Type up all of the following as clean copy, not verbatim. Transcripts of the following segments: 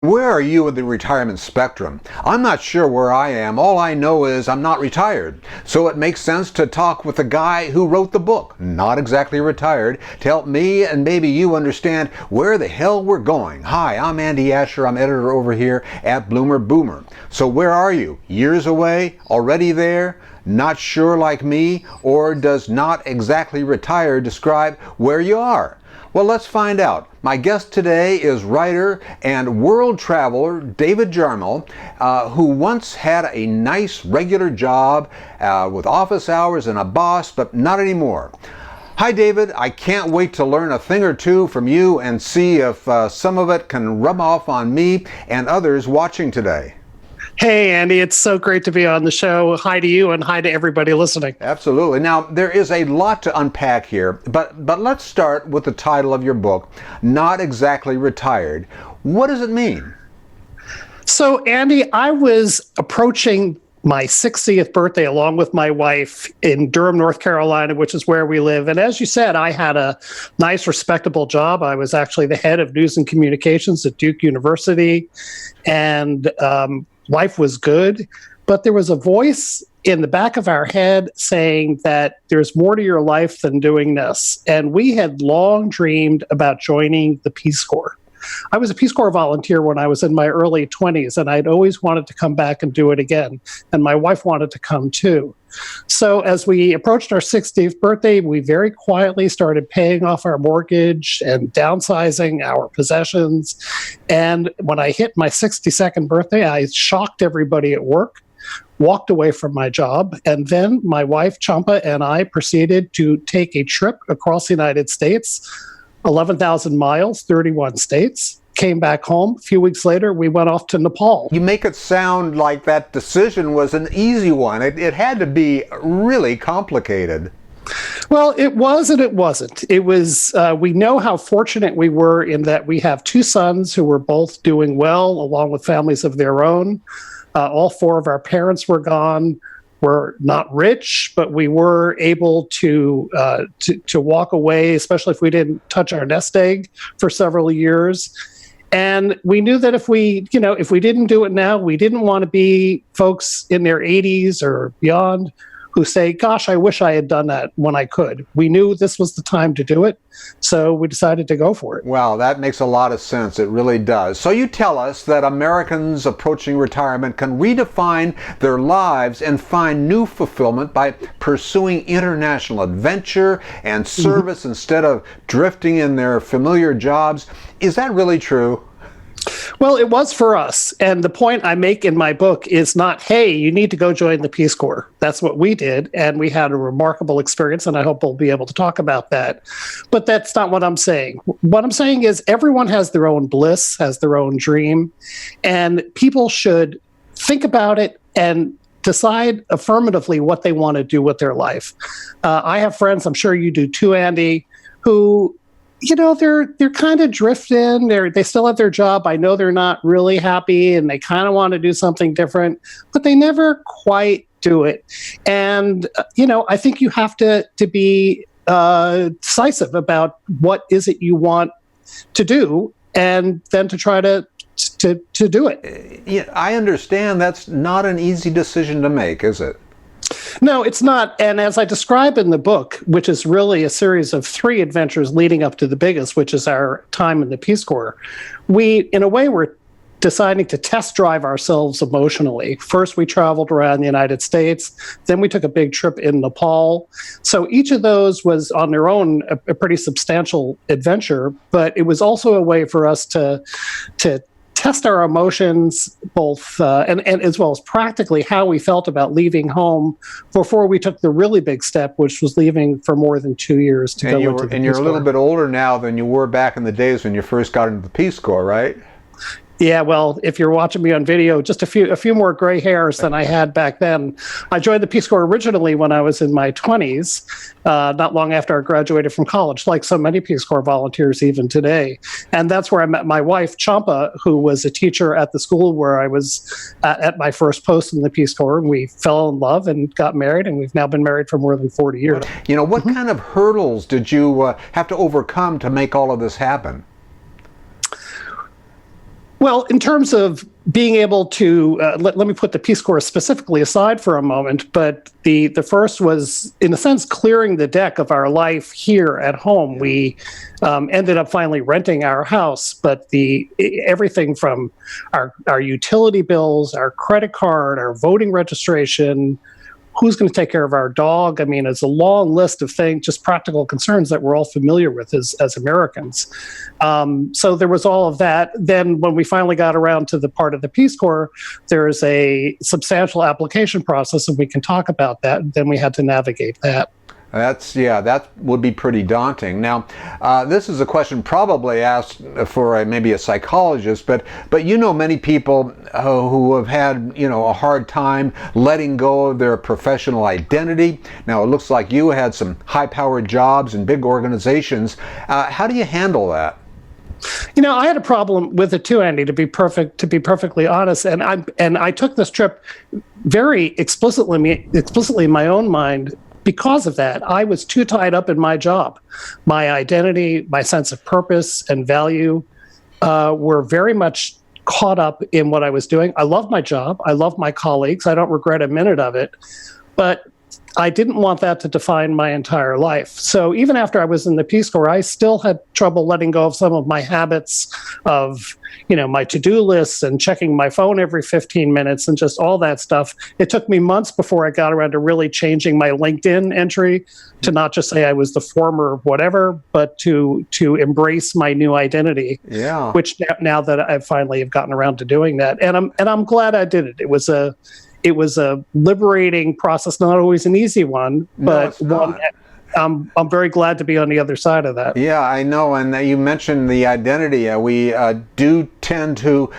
Where are you in the retirement spectrum? I'm not sure where I am. All I know is I'm not retired. So it makes sense to talk with the guy who wrote the book, not exactly retired, to help me and maybe you understand where the hell we're going. Hi, I'm Andy Asher. I'm editor over here at Bloomer Boomer. So where are you? Years away? Already there? Not sure like me? Or does not exactly retired describe where you are? Well, let's find out. My guest today is writer and world traveler David Jarmul, who once had a nice regular job with office hours and a boss, but not anymore. Hi, David. I can't wait to learn a thing or two from you and see if some of it can rub off on me and others watching today. Hey, Andy, it's so great to be on the show. Hi to you and hi to everybody listening. Absolutely. Now, there is a lot to unpack here, but let's start with the title of your book, Not Exactly Retired. What does it mean? So, Andy, I was approaching my 60th birthday along with my wife in Durham, North Carolina, which is where we live. And as you said, I had a nice, respectable job. I was actually the head of news and communications at Duke University. And life was good, but there was a voice in the back of our head saying that there's more to your life than doing this. And we had long dreamed about joining the Peace Corps. I was a Peace Corps volunteer when I was in my early 20s, and I'd always wanted to come back and do it again. And my wife wanted to come too. So as we approached our 60th birthday, we very quietly started paying off our mortgage and downsizing our possessions. And when I hit my 62nd birthday, I shocked everybody at work, walked away from my job, and then my wife, Champa, and I proceeded to take a trip across the United States, 11,000 miles, 31 states. Came back home. A few weeks later, we went off to Nepal. You make it sound like that decision was an easy one. It had to be really complicated. Well, it was and it wasn't. It was, we know how fortunate we were in that we have two sons who were both doing well, along with families of their own. All four of our parents were gone. We're not rich, but we were able to walk away, especially if we didn't touch our nest egg for several years. And we knew that if we didn't do it now, we didn't want to be folks in their 80s or beyond who say, gosh, I wish I had done that when I could. We knew this was the time to do it, so we decided to go for it. Wow, that makes a lot of sense. It really does. So you tell us that Americans approaching retirement can redefine their lives and find new fulfillment by pursuing international adventure and service instead of drifting in their familiar jobs. Is that really true? Well, it was for us. And the point I make in my book is not, hey, you need to go join the Peace Corps. That's what we did. And we had a remarkable experience. And I hope we'll be able to talk about that. But that's not what I'm saying. What I'm saying is everyone has their own bliss, has their own dream. And people should think about it and decide affirmatively what they want to do with their life. I have friends, I'm sure you do too, Andy, who they're kind of drifting. They still have their job. I know they're not really happy and they kind of want to do something different, but they never quite do it. And, I think you have to be decisive about what is it you want to do and then to try to do it. Yeah, I understand that's not an easy decision to make, is it? No, it's not. And as I describe in the book, which is really a series of 3 adventures leading up to the biggest, which is our time in the Peace Corps, we, in a way, were deciding to test drive ourselves emotionally. First, we traveled around the United States. Then we took a big trip in Nepal. So each of those was on their own a pretty substantial adventure, but it was also a way for us to test our emotions, both and as well as practically how we felt about leaving home before we took the really big step, which was leaving for more than 2 years to go into the Peace Corps. And you're a little bit older now than you were back in the days when you first got into the Peace Corps, right? Yeah, well, if you're watching me on video, just a few more gray hairs than I had back then. I joined the Peace Corps originally when I was in my 20s, not long after I graduated from college, like so many Peace Corps volunteers even today. And that's where I met my wife, Champa, who was a teacher at the school where I was at my first post in the Peace Corps. And we fell in love and got married, and we've now been married for more than 40 years. What kind of hurdles did you have to overcome to make all of this happen? Well, in terms of being able to, let me put the Peace Corps specifically aside for a moment, but the first was, in a sense, clearing the deck of our life here at home. We ended up finally renting our house, but everything from our utility bills, our credit card, our voting registration, who's going to take care of our dog? I mean, it's a long list of things, just practical concerns that we're all familiar with as Americans. So there was all of that. Then when we finally got around to the part of the Peace Corps, there is a substantial application process, and we can talk about that. Then we had to navigate that. That would be pretty daunting. Now, this is a question probably asked for maybe a psychologist, but many people who have had a hard time letting go of their professional identity. Now, it looks like you had some high-powered jobs in big organizations. How do you handle that? I had a problem with it too, Andy, to be perfectly honest. And I took this trip very explicitly in my own mind. Because of that, I was too tied up in my job. My identity, my sense of purpose and value were very much caught up in what I was doing. I love my job. I love my colleagues. I don't regret a minute of it. But I didn't want that to define my entire life. So even after I was in the Peace Corps, I still had trouble letting go of some of my habits of, my to-do lists and checking my phone every 15 minutes and just all that stuff. It took me months before I got around to really changing my LinkedIn entry to not just say I was the former whatever, but to embrace my new identity. Yeah. Which now that I finally have gotten around to doing that, and I'm glad I did it. It was a liberating process, not always an easy one, but one. I'm very glad to be on the other side of that. Yeah, I know. And you mentioned the identity. We do tend to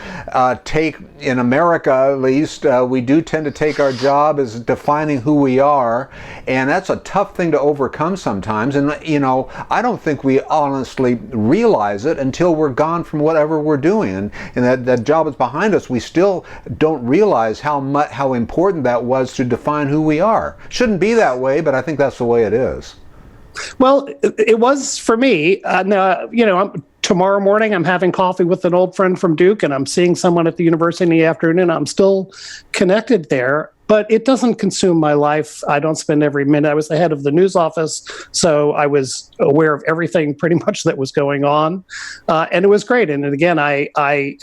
take, in America at least, we do tend to take our job as defining who we are. And that's a tough thing to overcome sometimes. And, I don't think we honestly realize it until we're gone from whatever we're doing. And that job is behind us. We still don't realize how important that was to define who we are. Shouldn't be that way, but I think that's the way it is. Well, it was for me. Tomorrow morning, I'm having coffee with an old friend from Duke, and I'm seeing someone at the university in the afternoon. I'm still connected there, but it doesn't consume my life. I don't spend every minute. I was the head of the news office, so I was aware of everything pretty much that was going on, and it was great. And again, I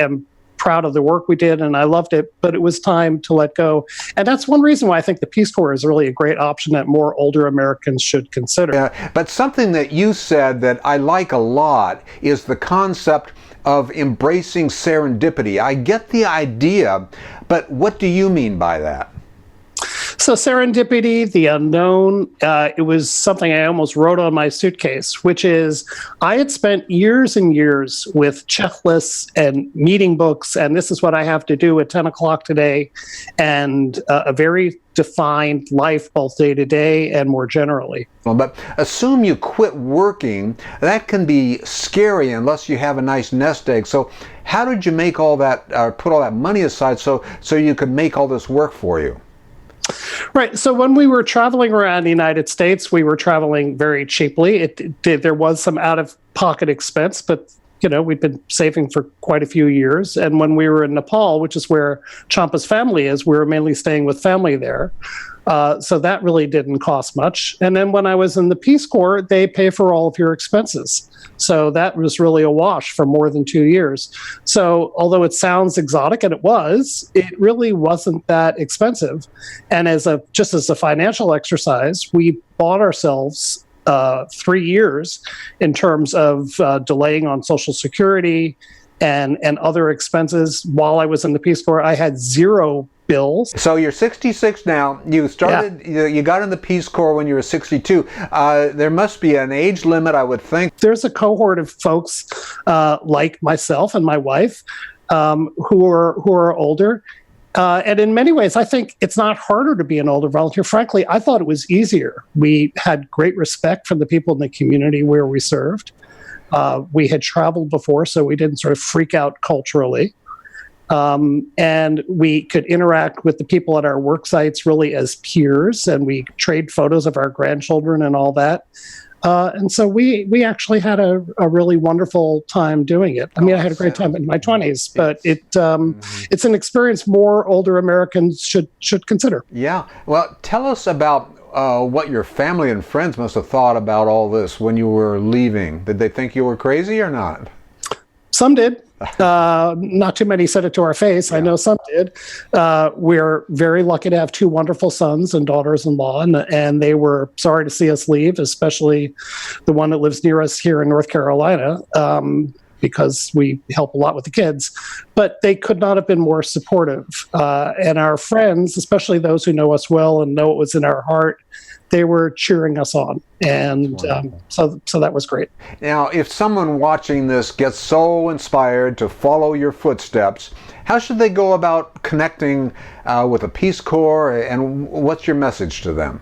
am proud of the work we did, and I loved it, but it was time to let go. And that's one reason why I think the Peace Corps is really a great option that more older Americans should consider. Yeah, but something that you said that I like a lot is the concept of embracing serendipity. I get the idea, but what do you mean by that? So serendipity, the unknown, it was something I almost wrote on my suitcase, which is I had spent years and years with checklists and meeting books, and this is what I have to do at 10 o'clock today, and a very defined life, both day to day and more generally. Well, but assume you quit working. That can be scary unless you have a nice nest egg. So how did you make all that, put all that money aside so you could make all this work for you? Right. So when we were traveling around the United States, we were traveling very cheaply. There was some out-of-pocket expense, but we'd been saving for quite a few years. And when we were in Nepal, which is where Champa's family is, we were mainly staying with family there. So that really didn't cost much. And then when I was in the Peace Corps, they pay for all of your expenses. So that was really a wash for more than 2 years. So although it sounds exotic, and it really wasn't that expensive. And just as a financial exercise, we bought ourselves 3 years in terms of delaying on Social Security and other expenses. While I was in the Peace Corps, I had zero bills. So you're 66 now. You started. Yeah. You got in the Peace Corps when you were 62. There must be an age limit, I would think. There's a cohort of folks like myself and my wife who are older. And in many ways, I think it's not harder to be an older volunteer. Frankly, I thought it was easier. We had great respect for the people in the community where we served. We had traveled before, so we didn't sort of freak out culturally. And we could interact with the people at our work sites really as peers, and we trade photos of our grandchildren and all that. And so we actually had a really wonderful time doing it. I mean, I had a great time in my 20s, but it's an experience more older Americans should consider. Yeah. Well, tell us about what your family and friends must have thought about all this when you were leaving. Did they think you were crazy or not? Some did. Not too many said it to our face. Yeah. I know some did. We're very lucky to have two wonderful sons and daughters-in-law, and they were sorry to see us leave, especially the one that lives near us here in North Carolina, because we help a lot with the kids. But they could not have been more supportive. And our friends, especially those who know us well and know what was in our heart, they were cheering us on. And so that was great. Now, if someone watching this gets so inspired to follow your footsteps, how should they go about connecting with the Peace Corps, and what's your message to them?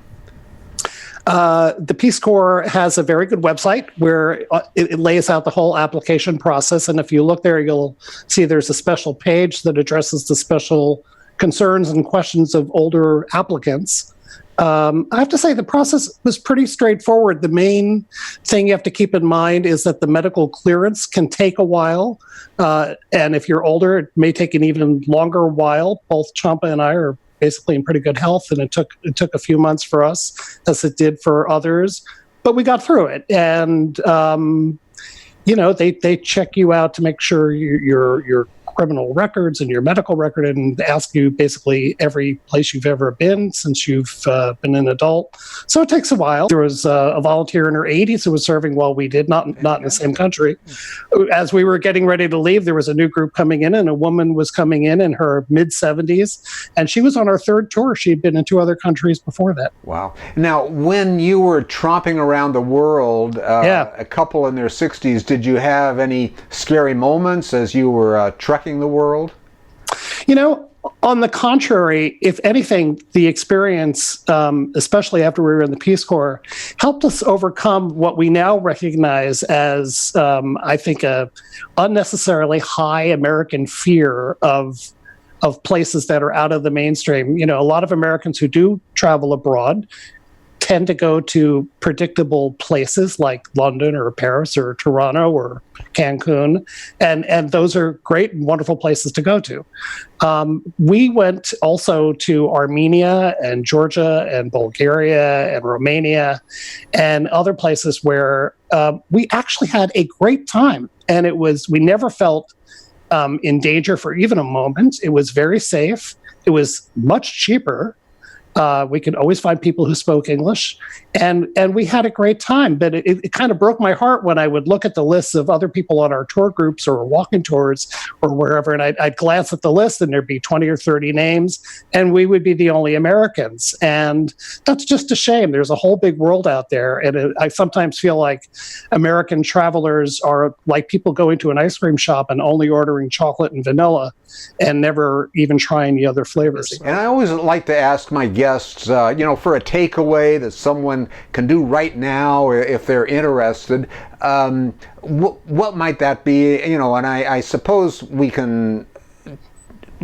The Peace Corps has a very good website where it lays out the whole application process. And if you look there, you'll see there's a special page that addresses the special concerns and questions of older applicants. I have to say the process was pretty straightforward. The main thing you have to keep in mind is that the medical clearance can take a while. And if you're older, it may take an even longer while. Both Champa and I are basically in pretty good health, and it took a few months for us, as it did for others. But we got through it. And, they check you out to make sure your criminal records and your medical record, and ask you basically every place you've ever been since you've been an adult. So it takes a while. There was a volunteer in her 80s who was serving while we did, not in the same country. As we were getting ready to leave, there was a new group coming in, and a woman was coming in her mid-70s, and she was on our third tour. She'd been in 2 other countries before that. Wow. Now, when you were tromping around the world, a couple in their 60s, did you have any scary moments as you were trekking the world? On the contrary, if anything, the experience, especially after we were in the Peace Corps, helped us overcome what we now recognize as, I think, a unnecessarily high American fear of places that are out of the mainstream. A lot of Americans who do travel abroad tend to go to predictable places like London or Paris or Toronto or Cancun, and those are great and wonderful places to go to. We went also to Armenia and Georgia and Bulgaria and Romania and other places where we actually had a great time, and we never felt in danger for even a moment. It was very safe. It was much cheaper. We could always find people who spoke English, and we had a great time. But it kind of broke my heart when I would look at the lists of other people on our tour groups or walking tours or wherever, and I'd glance at the list, and there'd be 20 or 30 names, and we would be the only Americans. And that's just a shame. There's a whole big world out there, and I sometimes feel like American travelers are like people going to an ice cream shop and only ordering chocolate and vanilla and never even trying the other flavors. And I always like to ask my guests, for a takeaway that someone can do right now if they're interested, what might that be? And I suppose we can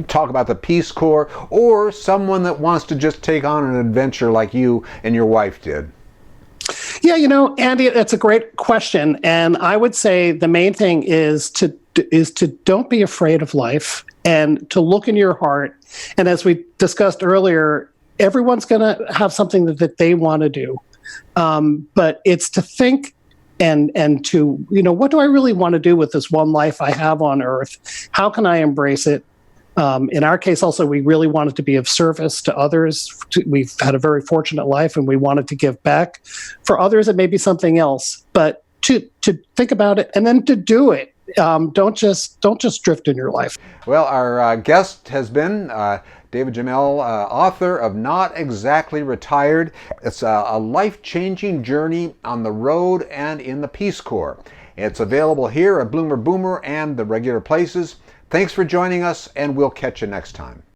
talk about the Peace Corps, or someone that wants to just take on an adventure like you and your wife did. Yeah, Andy, that's a great question. And I would say the main thing is to don't be afraid of life, and to look in your heart. And as we discussed earlier, everyone's going to have something that they want to do. But it's to think and to, what do I really want to do with this one life I have on earth? How can I embrace it? In our case, also, we really wanted to be of service to others. We've had a very fortunate life, and we wanted to give back. For others, it may be something else, but to think about it and then to do it. Don't just drift in your life. Well, our guest has been David Jarmul, author of Not Exactly Retired. It's a life-changing journey on the road and in the Peace Corps. It's available here at Bloomer Boomer and the regular places. Thanks for joining us, and we'll catch you next time.